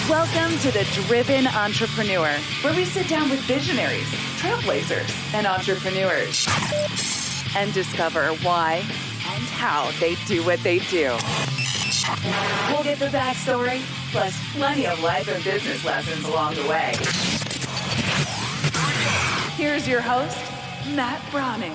Welcome to The Driven Entrepreneur, where we sit down with visionaries, trailblazers, and entrepreneurs and discover why and how they do what they do. We'll get the backstory, plus plenty of life and business lessons along the way. Here's your host, Matt Brauning.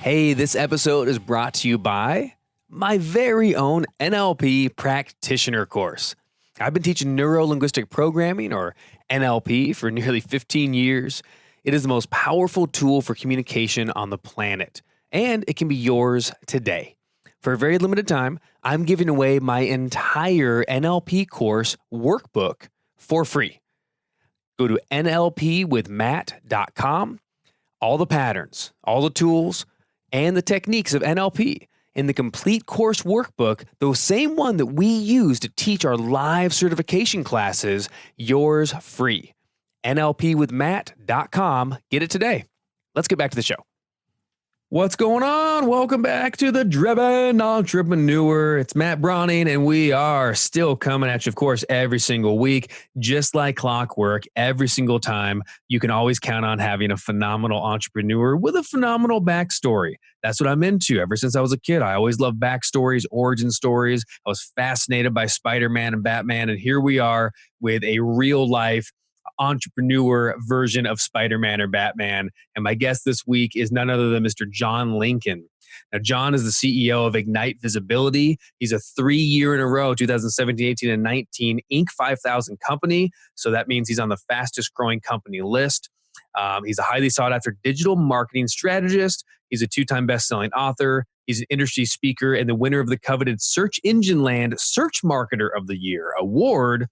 Hey, this episode is brought to you by my very own NLP practitioner course. I've been teaching neuro-linguistic programming, or NLP, for nearly 15 years. It is the most powerful tool for communication on the planet, and it can be yours today. For a very limited time, I'm giving away my entire NLP course workbook for free. Go to nlpwithmatt.com. All the patterns, all the tools, and the techniques of NLP in the complete course workbook, the same one that we use to teach our live certification classes, yours free. nlpwithmatt.com. Get it today. Let's get back to the show. What's going on? Welcome back to The Driven Entrepreneur. It's Matt Brauning, and we are still coming at you, of course, every single week, just like clockwork. Every single time, you can always count on having a phenomenal entrepreneur with a phenomenal backstory. That's what I'm into. Ever since I was a kid, I always loved backstories, origin stories. I was fascinated by Spider-Man and Batman, and here we are with a real-life entrepreneur version of Spider-Man or Batman. And my guest this week is none other than Mr. John Lincoln. Now, John is the CEO of Ignite Visibility. He's a 3-year in a row, 2017, 18, and 19, Inc. 5000 company. So that means he's on the fastest growing company list. He's a highly sought after digital marketing strategist. He's a 2-time best-selling author. He's an industry speaker and the winner of the coveted Search Engine Land Search Marketer of the Year award.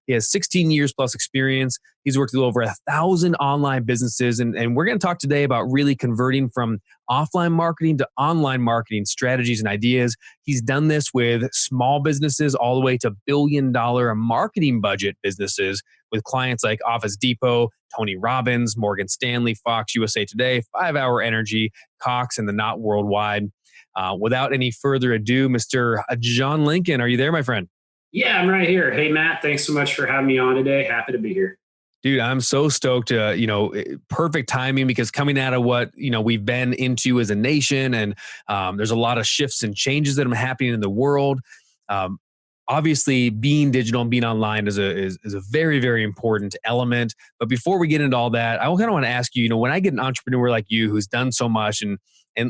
He has 16 years plus experience. He's worked with over 1,000 online businesses. And we're going to talk today about really converting from offline marketing to online marketing strategies and ideas. He's done this with small businesses all the way to billion-dollar marketing budget businesses with clients like Office Depot, Tony Robbins, Morgan Stanley, Fox, USA Today, 5 Hour Energy, Cox, and the Knot Worldwide. Without any further ado, Mr. John Lincoln, are you there, my friend? Yeah, I'm right here. Hey, Matt, thanks so much for having me on today. Happy to be here. Dude, I'm so stoked to, perfect timing because coming out of what, we've been into as a nation and there's a lot of shifts and changes that are happening in the world. Obviously, being digital and being online is a very, very important element. But before we get into all that, I kind of want to ask you, when I get an entrepreneur like you who's done so much and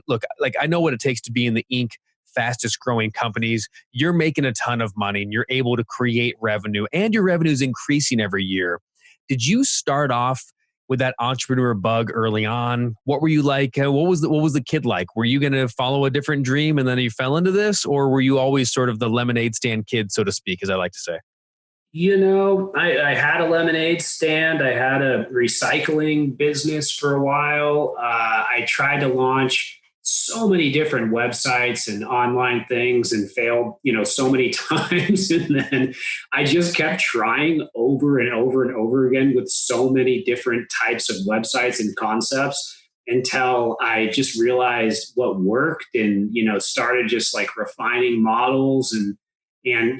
look, like I know what it takes to be in the Inc. fastest growing companies, you're making a ton of money and you're able to create revenue and your revenue is increasing every year. Did you start off with that entrepreneur bug early on? What were you like? What was the kid like? Were you going to follow a different dream and then you fell into this, or were you always sort of the lemonade stand kid, so to speak, as I like to say? I had a lemonade stand. I had a recycling business for a while. I tried to launch so many different websites and online things and failed, so many times. And then I just kept trying over and over and over again with so many different types of websites and concepts until I just realized what worked and, started just like refining models and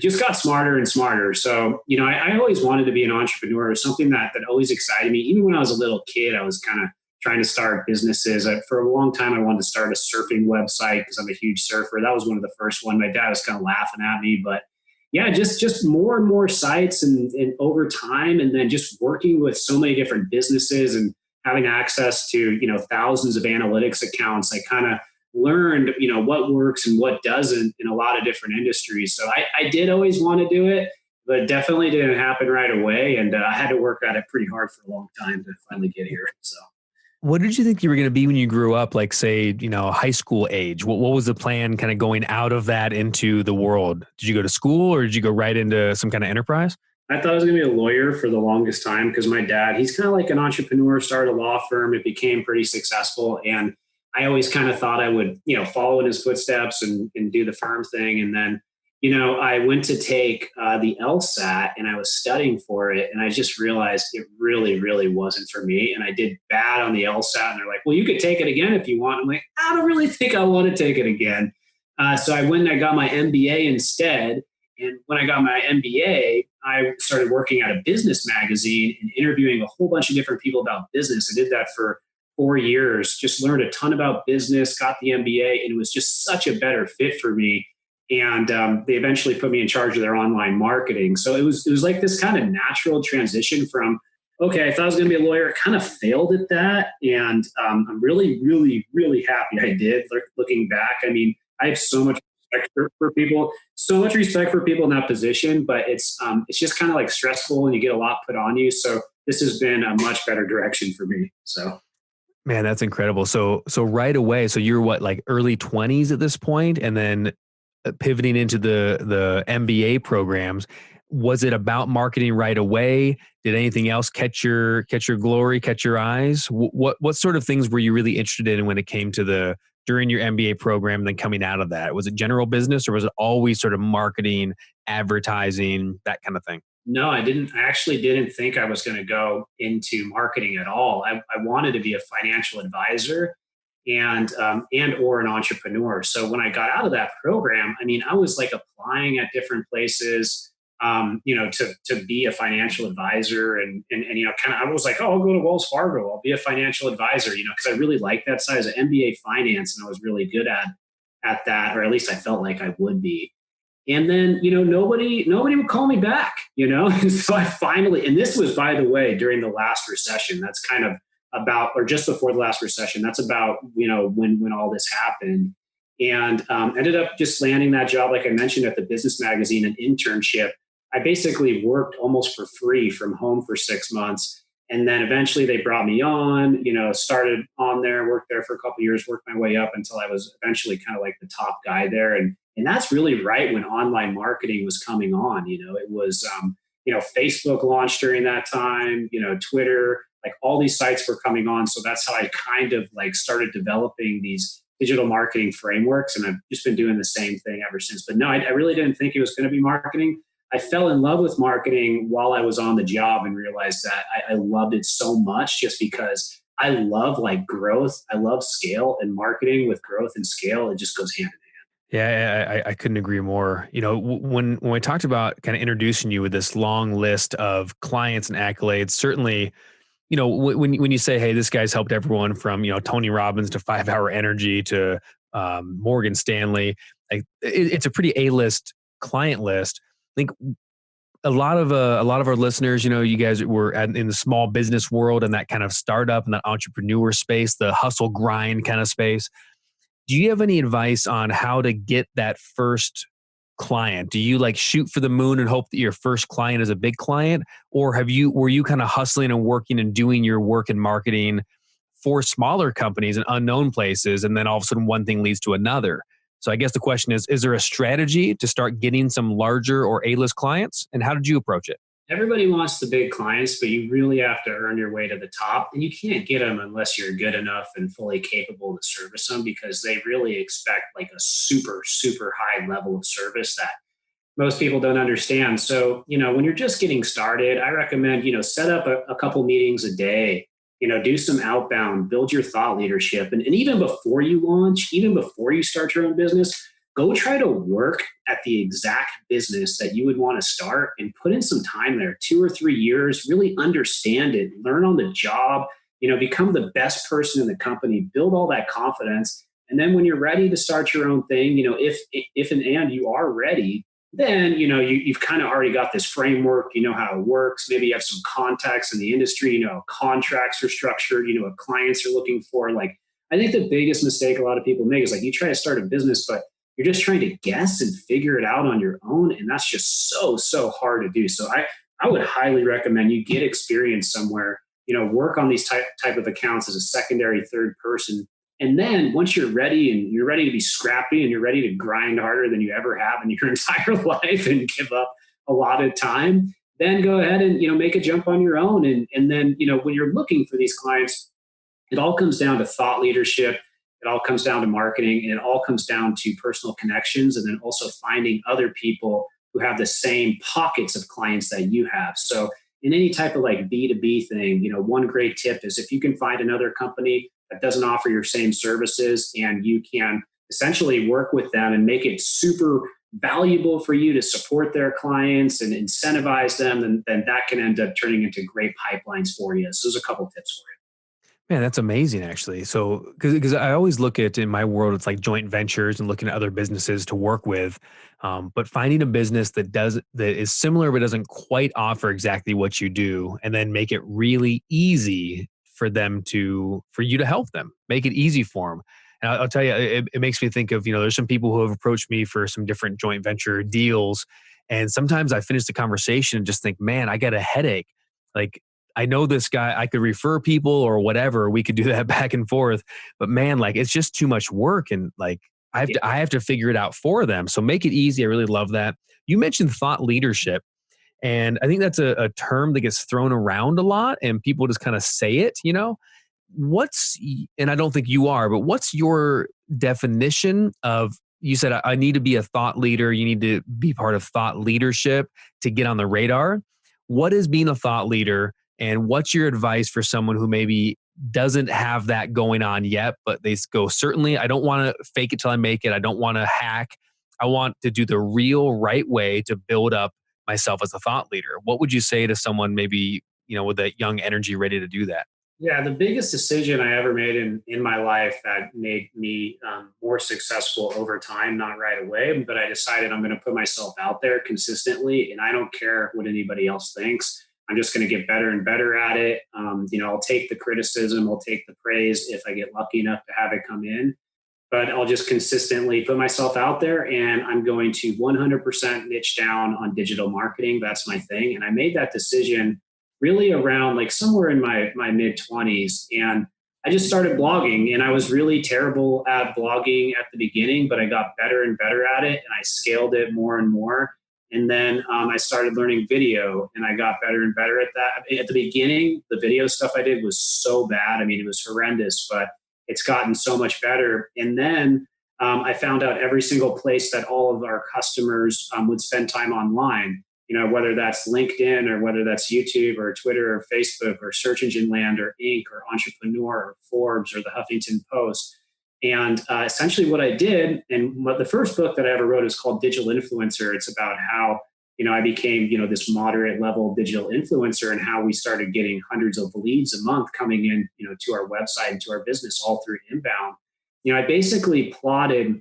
just got smarter and smarter. So, I always wanted to be an entrepreneur. It was something that always excited me. Even when I was a little kid, I was kind of trying to start businesses. For a long time, I wanted to start a surfing website because I'm a huge surfer. That was one of the first ones. My dad was kind of laughing at me, but yeah, just more and more sites and over time, and then just working with so many different businesses and having access to, thousands of analytics accounts. I kind of learned, what works and what doesn't in a lot of different industries. So I did always want to do it, but definitely didn't happen right away. And I had to work at it pretty hard for a long time to finally get here. So. What did you think you were going to be when you grew up, like say, high school age? What was the plan kind of going out of that into the world? Did you go to school or did you go right into some kind of enterprise? I thought I was going to be a lawyer for the longest time because my dad, he's kind of like an entrepreneur, started a law firm. It became pretty successful. And I always kind of thought I would, follow in his footsteps and do the firm thing. And then, I went to take the LSAT and I was studying for it. And I just realized it really, really wasn't for me. And I did bad on the LSAT. And they're like, well, you could take it again if you want. I'm like, I don't really think I want to take it again. So I went and I got my MBA instead. And when I got my MBA, I started working at a business magazine and interviewing a whole bunch of different people about business. I did that for 4 years, just learned a ton about business, got the MBA, and it was just such a better fit for me. And they eventually put me in charge of their online marketing. So it was like this kind of natural transition from, okay, I thought I was going to be a lawyer. I kind of failed at that. And I'm really, really, really happy I did. Looking back, I mean, I have so much respect for people, so much respect for people in that position, but it's just kind of like stressful and you get a lot put on you. So this has been a much better direction for me. So. Man, that's incredible. So right away, so you're what, like early 20s at this point, and then pivoting into the MBA programs. Was it about marketing right away? Did anything else catch your glory, catch your eyes? What sort of things were you really interested in when it came to during your MBA program and then coming out of that? Was it general business, or was it always sort of marketing, advertising, that kind of thing? No, I didn't. I actually didn't think I was going to go into marketing at all. I wanted to be a financial advisor and or an entrepreneur. So when I got out of that program, I mean, I was like applying at different places, to be a financial advisor, and kind of I was like, oh, I'll go to Wells Fargo. I'll be a financial advisor, because I really liked that side of MBA finance, and I was really good at that, or at least I felt like I would be. And then, nobody would call me back, so I finally, and this was, by the way, during the last recession. That's kind of about, or just before the last recession. That's about, when all this happened. And ended up just landing that job, like I mentioned, at the business magazine, an internship. I basically worked almost for free from home for 6 months. And then eventually they brought me on, started on there, worked there for a couple of years, worked my way up until I was eventually kind of like the top guy there. And that's really right when online marketing was coming on. It was, Facebook launched during that time, Twitter, like all these sites were coming on. So that's how I kind of like started developing these digital marketing frameworks. And I've just been doing the same thing ever since. But no, I really didn't think it was going to be marketing. I fell in love with marketing while I was on the job and realized that I loved it so much, just because I love like growth. I love scale, and marketing with growth and scale, it just goes hand in hand. Yeah, I couldn't agree more. When we talked about kind of introducing you with this long list of clients and accolades, certainly, when you say, hey, this guy's helped everyone from, Tony Robbins to 5 Hour Energy to Morgan Stanley, like it's a pretty A-list client list. I think a lot of our listeners, you guys were in the small business world and that kind of startup and that entrepreneur space, the hustle grind kind of space. Do you have any advice on how to get that first client? Do you like shoot for the moon and hope that your first client is a big client? Or were you kind of hustling and working and doing your work in marketing for smaller companies in unknown places, and then all of a sudden one thing leads to another? So I guess the question is there a strategy to start getting some larger or A-list clients? And how did you approach it? Everybody wants the big clients, but you really have to earn your way to the top. And you can't get them unless you're good enough and fully capable to service them, because they really expect like a super, super high level of service that most people don't understand. So, when you're just getting started, I recommend, set up a couple meetings a day, do some outbound, build your thought leadership. And even before you launch, even before you start your own business, go try to work at the exact business that you would want to start and put in some time there, 2 or 3 years, really understand it, learn on the job, become the best person in the company, build all that confidence. And then when you're ready to start your own thing, if and you are ready, then, you've kind of already got this framework, how it works. Maybe you have some contacts in the industry, contracts are structured, what clients are looking for. Like, I think the biggest mistake a lot of people make is like, you try to start a business, but you're just trying to guess and figure it out on your own. And that's just so hard to do. So I would highly recommend you get experience somewhere, work on these type of accounts as a secondary, third person. And then once you're ready and you're ready to be scrappy and you're ready to grind harder than you ever have in your entire life and give up a lot of time, then go ahead and, make a jump on your own. And then, when you're looking for these clients, it all comes down to thought leadership. It all comes down to marketing, and it all comes down to personal connections, and then also finding other people who have the same pockets of clients that you have. So in any type of like B2B thing, one great tip is if you can find another company that doesn't offer your same services and you can essentially work with them and make it super valuable for you to support their clients and incentivize them, then that can end up turning into great pipelines for you. So there's a couple tips for you. Man, that's amazing, actually. So, because I always look at in my world, it's like joint ventures and looking at other businesses to work with, but finding a business that is similar but doesn't quite offer exactly what you do, and then make it really easy for you to help them, make it easy for them. And I'll tell you, it makes me think of there's some people who have approached me for some different joint venture deals, and sometimes I finish the conversation and just think, man, I got a headache. Like, I know this guy, I could refer people or whatever. We could do that back and forth, but man, like it's just too much work. And like, I have to figure it out for them. So make it easy. I really love that. You mentioned thought leadership. And I think that's a term that gets thrown around a lot and people just kind of say it, and I don't think you are, but what's your definition of, you said, I need to be a thought leader. You need to be part of thought leadership to get on the radar. What is being a thought leader? And what's your advice for someone who maybe doesn't have that going on yet, but they go, certainly, I don't want to fake it till I make it. I don't want to hack. I want to do the real right way to build up myself as a thought leader. What would you say to someone maybe, with that young energy ready to do that? Yeah, the biggest decision I ever made in my life that made me more successful over time, not right away, but I decided I'm going to put myself out there consistently, and I don't care what anybody else thinks. I'm just going to get better and better at it. I'll take the criticism, I'll take the praise if I get lucky enough to have it come in, but I'll just consistently put myself out there, and I'm going to 100% niche down on digital marketing. That's my thing. And I made that decision really around like somewhere in my mid 20s. And I just started blogging, and I was really terrible at blogging at the beginning, but I got better and better at it, and I scaled it more and more. And then I started learning video, and I got better and better at that. At the beginning, the video stuff I did was so bad. I mean, it was horrendous, but it's gotten so much better. And then I found out every single place that all of our customers would spend time online, whether that's LinkedIn or whether that's YouTube or Twitter or Facebook or Search Engine Land or Inc. or Entrepreneur or Forbes or the Huffington Post. And essentially what I did, and the first book that I ever wrote is called Digital Influencer. It's about how, I became, this moderate level digital influencer, and how we started getting hundreds of leads a month coming in, to our website and to our business all through inbound. I basically plotted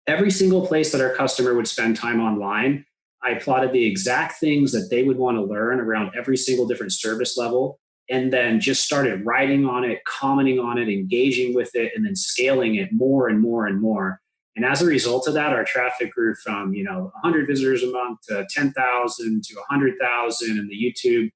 every single place that our customer would spend time online. I plotted the exact things that they would want to learn around every single different service level, and then just started writing on it, commenting on it, engaging with it, and then scaling it more and more and more. And as a result of that, our traffic grew from, 100 visitors a month to 10,000 to 100,000. And the YouTube,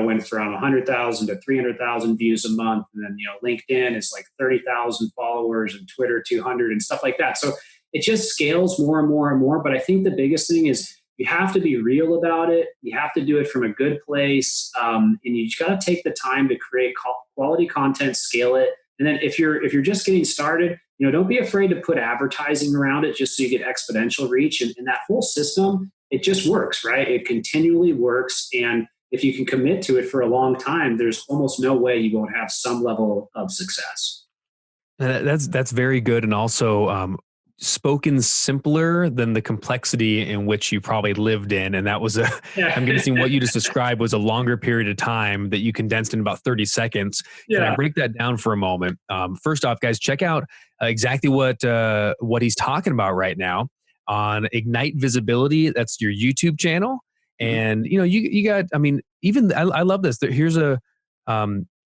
went from 100,000 to 300,000 views a month. And then, LinkedIn is like 30,000 followers, and Twitter 200 and stuff like that. So it just scales more and more and more. But I think the biggest thing is you have to be real about it. You have to do it from a good place. And you just got to take the time to create quality content, scale it. And then if you're just getting started, don't be afraid to put advertising around it just so you get exponential reach. And that whole system, it just works, right? It continually works. And if you can commit to it for a long time, there's almost no way you won't have some level of success. That's very good. And also, spoken simpler than the complexity in which you probably lived in. And that was I'm guessing what you just described was a longer period of time that you condensed in about 30 seconds. Yeah. Can I break that down for a moment? First off, guys, check out exactly what he's talking about right now on Ignite Visibility. That's your YouTube channel. And, you got, even I love this. Here's a,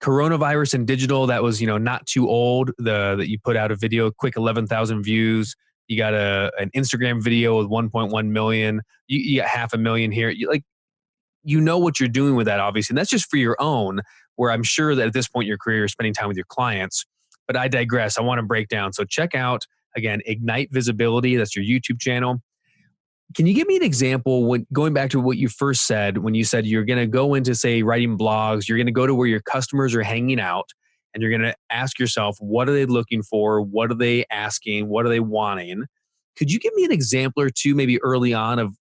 coronavirus and digital that was, not too old. That you put out a video, quick 11,000 views. You got an Instagram video with 1.1 million. You got 500,000 here. You know what you're doing with that, obviously. And that's just for your own, where I'm sure that at this point in your career, you're spending time with your clients. But I digress. I want to break down. So check out, again, Ignite Visibility. That's your YouTube channel. Can you give me an example going back to what you first said, when you said you're going to go into, say, writing blogs, you're going to go to where your customers are hanging out, and you're going to ask yourself, what are they looking for? What are they asking? What are they wanting? Could you give me an example or two, maybe early on, of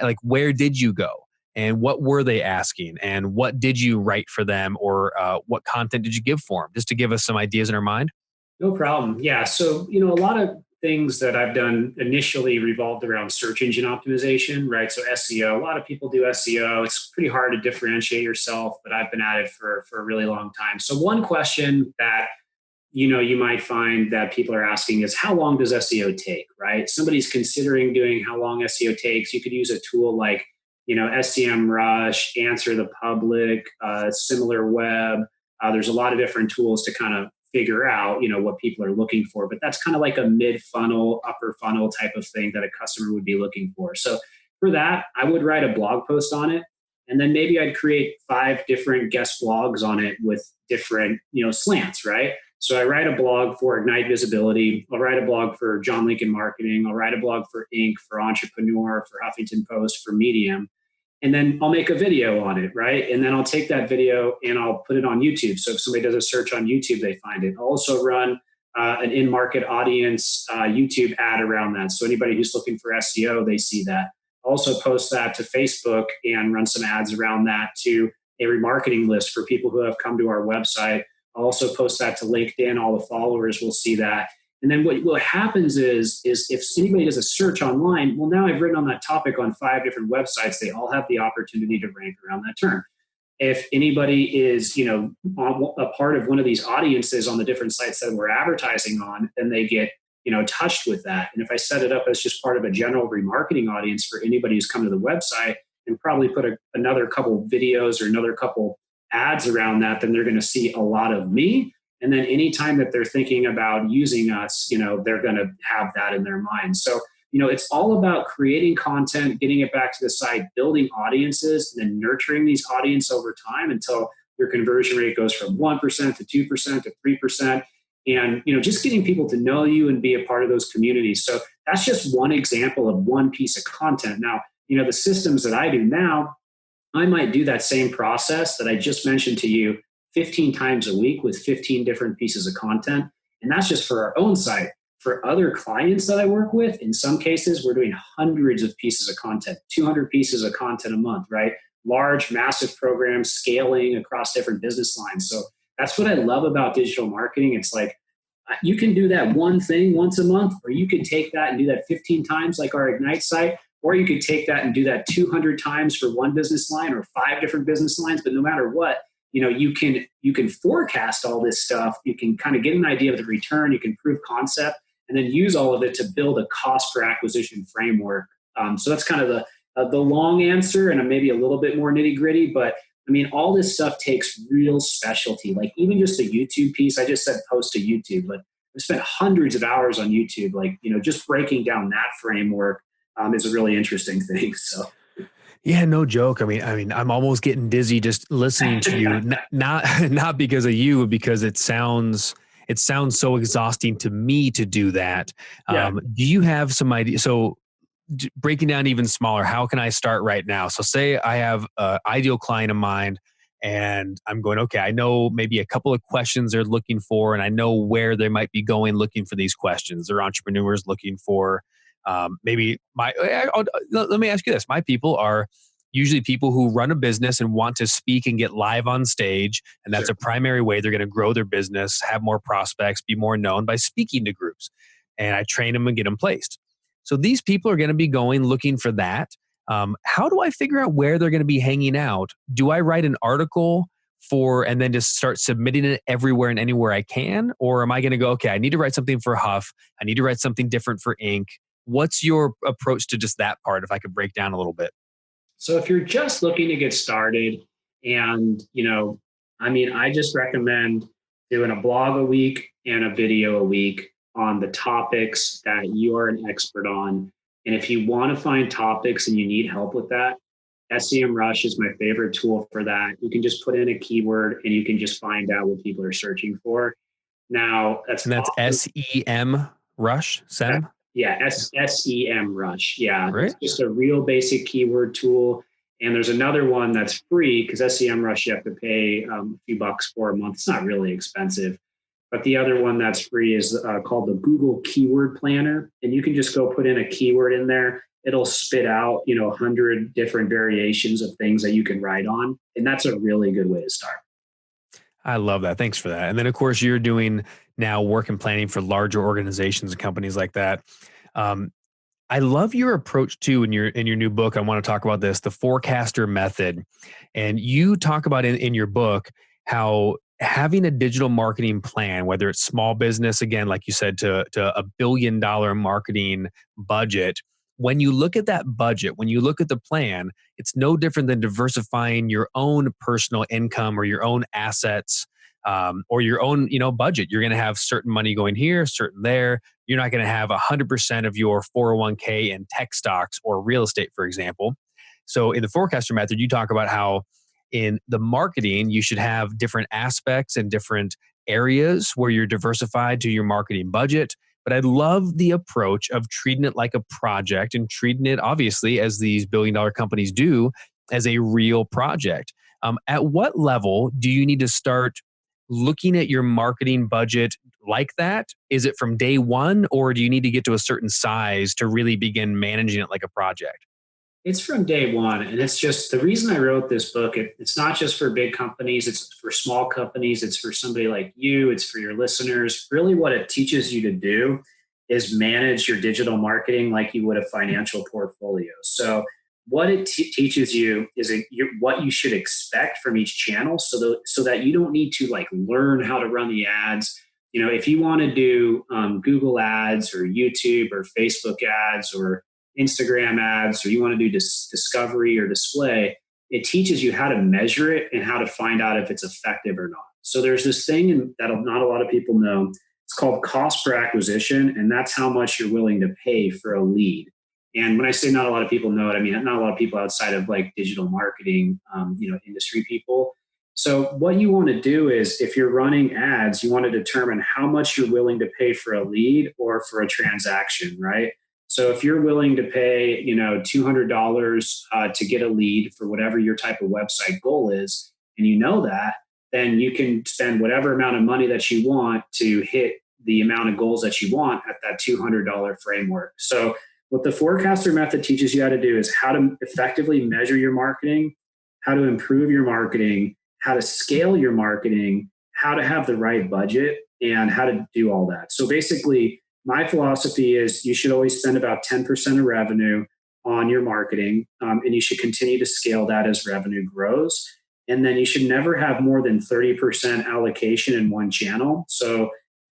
like where did you go and what were they asking and what did you write for them, or what content did you give for them, just to give us some ideas in our mind? No problem. Yeah. So, a lot of things that I've done initially revolved around search engine optimization, right? So SEO, a lot of people do SEO. It's pretty hard to differentiate yourself, but I've been at it for a really long time. So one question that you might find that people are asking is, how long does SEO take, right? Somebody's considering doing how long SEO takes. You could use a tool like, SEMrush, Answer the Public, Similar Web. There's a lot of different tools to kind of figure out, what people are looking for, but that's kind of like a mid-funnel, upper funnel type of thing that a customer would be looking for. So for that, I would write a blog post on it. And then maybe I'd create 5 different guest blogs on it with different, slants, right? So I write a blog for Ignite Visibility. I'll write a blog for John Lincoln Marketing. I'll write a blog for Inc., for Entrepreneur, for Huffington Post, for Medium. And then I'll make a video on it, right? And then I'll take that video and I'll put it on YouTube. So if somebody does a search on YouTube, they find it. I'll also run an in-market audience YouTube ad around that. So anybody who's looking for SEO, they see that. I'll also post that to Facebook and run some ads around that to a remarketing list for people who have come to our website. I'll also post that to LinkedIn. All the followers will see that. And then what happens is if anybody does a search online, well, now I've written on that topic on 5 different websites. They all have the opportunity to rank around that term. If anybody is, a part of one of these audiences on the different sites that we're advertising on, then they get, touched with that. And if I set it up as just part of a general remarketing audience for anybody who's come to the website and probably put another couple videos or another couple ads around that, then they're going to see a lot of me. And then anytime that they're thinking about using us, they're going to have that in their mind. So, it's all about creating content, getting it back to the site, building audiences, and then nurturing these audiences over time until your conversion rate goes from 1% to 2% to 3%. And, just getting people to know you and be a part of those communities. So that's just one example of one piece of content. Now, the systems that I do now, I might do that same process that I just mentioned to you 15 times a week with 15 different pieces of content. And that's just for our own site. For other clients that I work with, in some cases, we're doing hundreds of pieces of content, 200 pieces of content a month, right? Large, massive programs scaling across different business lines. So that's what I love about digital marketing. It's like, you can do that one thing once a month, or you could take that and do that 15 times like our Ignite site, or you could take that and do that 200 times for one business line or 5 different business lines. But no matter what, you can forecast all this stuff. You can kind of get an idea of the return. You can prove concept and then use all of it to build a cost per acquisition framework. So that's kind of the long answer and maybe a little bit more nitty gritty. But I mean, all this stuff takes real specialty. Like even just a YouTube piece, I just said post to YouTube, but I've spent hundreds of hours on YouTube. Like, just breaking down that framework is a really interesting thing. So. Yeah, no joke. I mean, I'm almost getting dizzy just listening to you. Not because of you, but because it sounds so exhausting to me to do that. Yeah. Do you have some idea? So breaking down even smaller, how can I start right now? So say I have an ideal client in mind and I'm going, okay, I know maybe a couple of questions they're looking for, and I know where they might be going looking for these questions. They're entrepreneurs looking for let me ask you this. My people are usually people who run a business and want to speak and get live on stage. And that's Sure. a primary way they're going to grow their business, have more prospects, be more known by speaking to groups. And I train them and get them placed. So these people are going to be going looking for that. How do I figure out where they're going to be hanging out? Do I write an article and then just start submitting it everywhere and anywhere I can? Or am I going to go, okay, I need to write something for Huff. I need to write something different for Inc. What's your approach to just that part, if I could break down a little bit? So if you're just looking to get started and, I just recommend doing a blog a week and a video a week on the topics that you are an expert on. And if you want to find topics and you need help with that, SEMrush is my favorite tool for that. You can just put in a keyword and you can just find out what people are searching for. Now, that's SEM Rush, SEM? Yeah, SEMrush. Yeah, Right. It's just a real basic keyword tool. And there's another one that's free because SEMrush you have to pay a few bucks for a month. It's not really expensive. But the other one that's free is called the Google Keyword Planner. And you can just go put in a keyword in there. It'll spit out, 100 different variations of things that you can write on. And that's a really good way to start. I love that. Thanks for that. And then, of course, you're doing now work and planning for larger organizations and companies like that. Um, I love your approach too in your new book. I want to talk about this, the forecaster method. And you talk about in your book how having a digital marketing plan, whether it's small business, again, like you said, to $1 billion marketing budget, when you look at that budget, when you look at the plan, it's no different than diversifying your own personal income or your own assets, or your own, budget. You're going to have certain money going here, certain there. You're not going to have 100% of your 401k in tech stocks or real estate, for example. So in the forecaster method, you talk about how in the marketing, you should have different aspects and different areas where you're diversified to your marketing budget. But I love the approach of treating it like a project and treating it, obviously, as these billion-dollar companies do, as a real project. At what level do you need to start looking at your marketing budget like that? Is it from day one, or do you need to get to a certain size to really begin managing it like a project? It's from day one. And it's just the reason I wrote this book. It's not just for big companies, it's for small companies, it's for somebody like you, it's for your listeners. Really, what it teaches you to do is manage your digital marketing like you would a financial portfolio. So, what it teaches you is what you should expect from each channel so that you don't need to like learn how to run the ads. If you want to do Google ads or YouTube or Facebook ads or Instagram ads, or you want to do discovery or display, it teaches you how to measure it and how to find out if it's effective or not. So there's this thing that not a lot of people know. It's called cost per acquisition, and that's how much you're willing to pay for a lead. And when I say not a lot of people know it, I mean not a lot of people outside of like digital marketing, industry people. So what you want to do is, if you're running ads, you want to determine how much you're willing to pay for a lead or for a transaction, right? So if you're willing to pay, $200 to get a lead for whatever your type of website goal is, and you know that, then you can spend whatever amount of money that you want to hit the amount of goals that you want at that $200 framework. So what the forecaster method teaches you how to do is how to effectively measure your marketing, how to improve your marketing, how to scale your marketing, how to have the right budget, and how to do all that. So basically, my philosophy is you should always spend about 10% of revenue on your marketing, and you should continue to scale that as revenue grows. And then you should never have more than 30% allocation in one channel. So,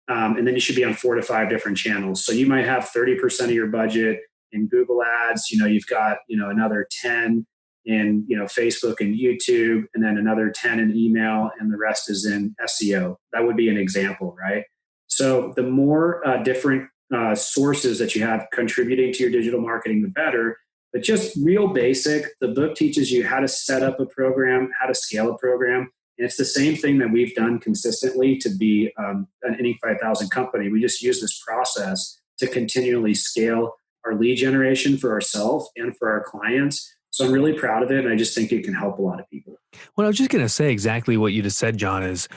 and then you should be on 4 to 5 different channels. So you might have 30% of your budget in Google ads. You've got, another 10 in, Facebook and YouTube, and then another 10 in email, and the rest is in SEO. That would be an example, right? So the more different sources that you have contributing to your digital marketing, the better. But just real basic, the book teaches you how to set up a program, how to scale a program. And it's the same thing that we've done consistently to be an Inc. 5000 company. We just use this process to continually scale our lead generation for ourselves and for our clients. So I'm really proud of it. And I just think it can help a lot of people. Well, I was just going to say exactly what you just said, John, is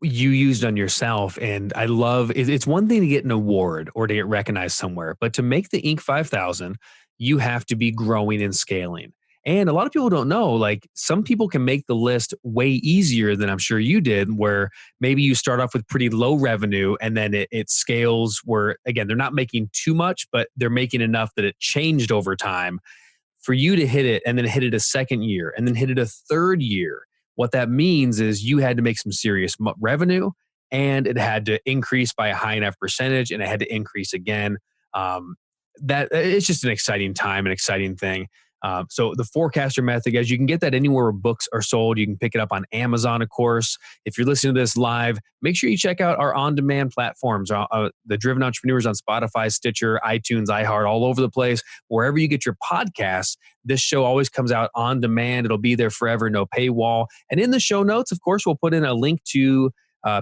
you used on yourself. And I love it's one thing to get an award or to get recognized somewhere, but to make the Inc. 5000, you have to be growing and scaling. And a lot of people don't know, like some people can make the list way easier than I'm sure you did, where maybe you start off with pretty low revenue and then it scales where, again, they're not making too much, but they're making enough that it changed over time. For you to hit it and then hit it a second year and then hit it a third year, what that means is you had to make some serious revenue, and it had to increase by a high enough percentage, and it had to increase again. That it's just an exciting time, an exciting thing. So the forecaster method, guys, you can get that anywhere where books are sold. You can pick it up on Amazon, of course. If you're listening to this live, make sure you check out our on-demand platforms, the Driven Entrepreneurs on Spotify, Stitcher, iTunes, iHeart, all over the place. Wherever you get your podcasts, this show always comes out on demand. It'll be there forever, no paywall. And in the show notes, of course, we'll put in a link to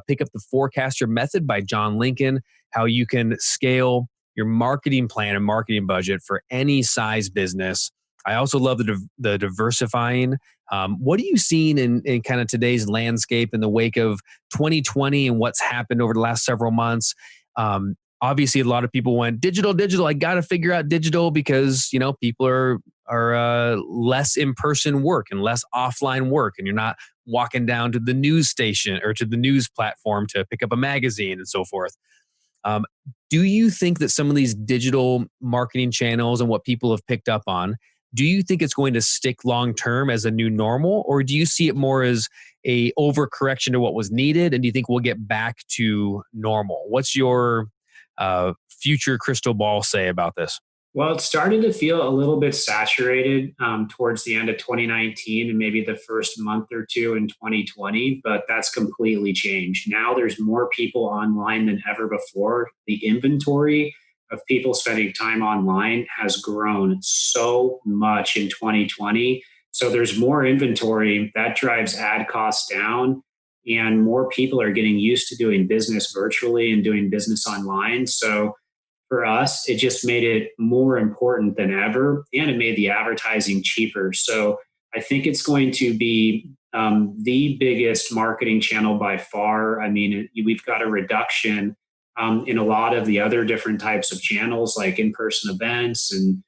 pick up the forecaster method by John Lincoln, how you can scale your marketing plan and marketing budget for any size business. I also love the diversifying. What are you seeing in kind of today's landscape in the wake of 2020 and what's happened over the last several months? Obviously, a lot of people went digital. I got to figure out digital because people are less in-person work and less offline work, and you're not walking down to the news station or to the news platform to pick up a magazine and so forth. Do you think that some of these digital marketing channels and what people have picked up on, do you think it's going to stick long-term as a new normal, or do you see it more as a overcorrection to what was needed, and do you think we'll get back to normal? What's your future crystal ball say about this? Well, it started to feel a little bit saturated towards the end of 2019 and maybe the first month or two in 2020, but that's completely changed. Now there's more people online than ever before. The inventory of people spending time online has grown so much in 2020. So there's more inventory that drives ad costs down, and more people are getting used to doing business virtually and doing business online. So for us, it just made it more important than ever, and it made the advertising cheaper. So I think it's going to be the biggest marketing channel by far. I mean, we've got a reduction in a lot of the other different types of channels, like in-person events and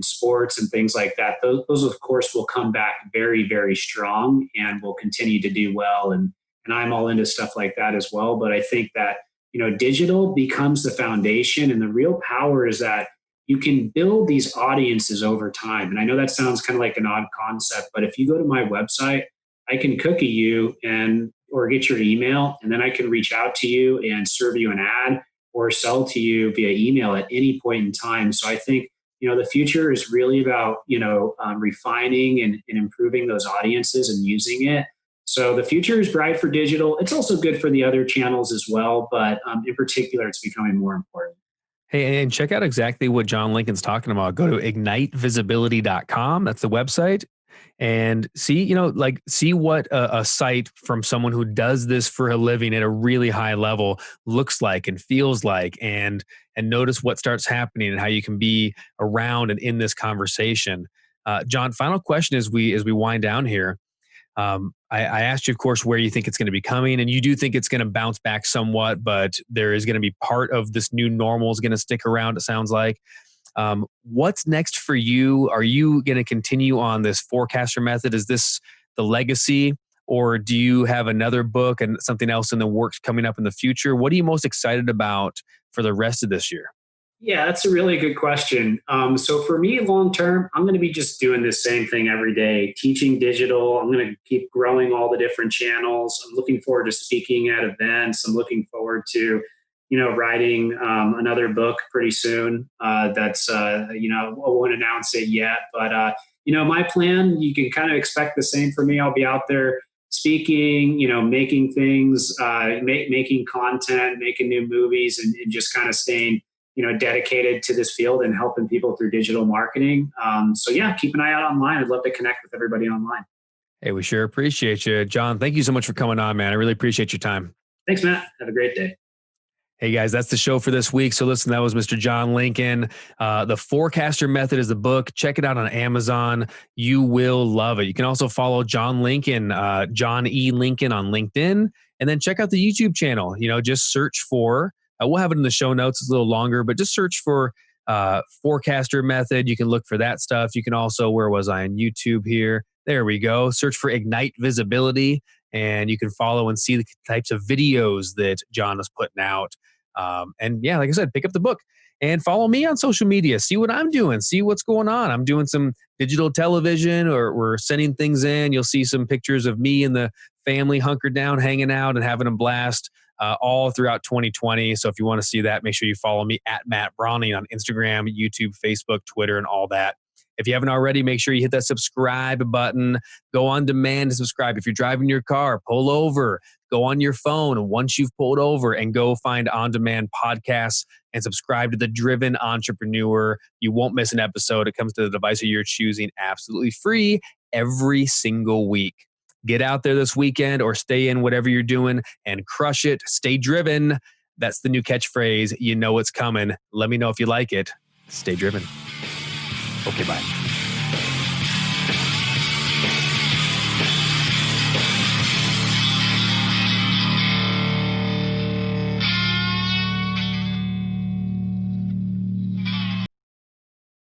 sports and things like that. Those, of course, will come back very, very strong and will continue to do well. And I'm all into stuff like that as well. But I think that digital becomes the foundation, and the real power is that you can build these audiences over time. And I know that sounds kind of like an odd concept, but if you go to my website, I can cookie you or get your email, and then I can reach out to you and serve you an ad or sell to you via email at any point in time. So I think, the future is really about, refining and improving those audiences and using it. So the future is bright for digital. It's also good for the other channels as well, but in particular, it's becoming more important. Hey, and check out exactly what John Lincoln's talking about. Go to ignitevisibility.com. That's the website. And see what a site from someone who does this for a living at a really high level looks like and feels like, and notice what starts happening and how you can be around and in this conversation. John, final question as we wind down here. I asked you, of course, where you think it's going to be coming, and you do think it's going to bounce back somewhat, but there is going to be part of this new normal is going to stick around, it sounds like. What's next for you? Are you going to continue on this forecaster method? Is this the legacy, or do you have another book and something else in the works coming up in the future? What are you most excited about for the rest of this year? Yeah, that's a really good question. So for me, long term, I'm going to be just doing the same thing every day, teaching digital. I'm going to keep growing all the different channels. I'm looking forward to speaking at events. I'm looking forward to, writing another book pretty soon. I won't announce it yet, but my plan, you can kind of expect the same for me. I'll be out there speaking, making things, making content, making new movies, and just kind of staying dedicated to this field and helping people through digital marketing. So yeah, keep an eye out online. I'd love to connect with everybody online. Hey, we sure appreciate you. John, thank you so much for coming on, man. I really appreciate your time. Thanks, Matt. Have a great day. Hey guys, that's the show for this week. So listen, that was Mr. John Lincoln. The Forecaster Method is the book. Check it out on Amazon. You will love it. You can also follow John Lincoln, John E. Lincoln on LinkedIn, and then check out the YouTube channel. Just search for, we'll have it in the show notes. It's a little longer, but just search for Forecaster Method. You can look for that stuff. You can also, where was I on YouTube here? There we go. Search for Ignite Visibility, and you can follow and see the types of videos that John is putting out. And yeah, like I said, pick up the book and follow me on social media. See what I'm doing. See what's going on. I'm doing some digital television, or we're sending things in. You'll see some pictures of me and the family hunkered down, hanging out and having a blast all throughout 2020. So if you want to see that, make sure you follow me at Matt Brauning on Instagram, YouTube, Facebook, Twitter, and all that. If you haven't already, make sure you hit that subscribe button. Go on demand to subscribe. If you're driving your car, pull over. Go on your phone once you've pulled over and go find on-demand podcasts and subscribe to The Driven Entrepreneur. You won't miss an episode. It comes to the device of your choosing, absolutely free every single week. Get out there this weekend or stay in whatever you're doing and crush it. Stay driven. That's the new catchphrase. You know it's coming. Let me know if you like it. Stay driven. Okay, bye.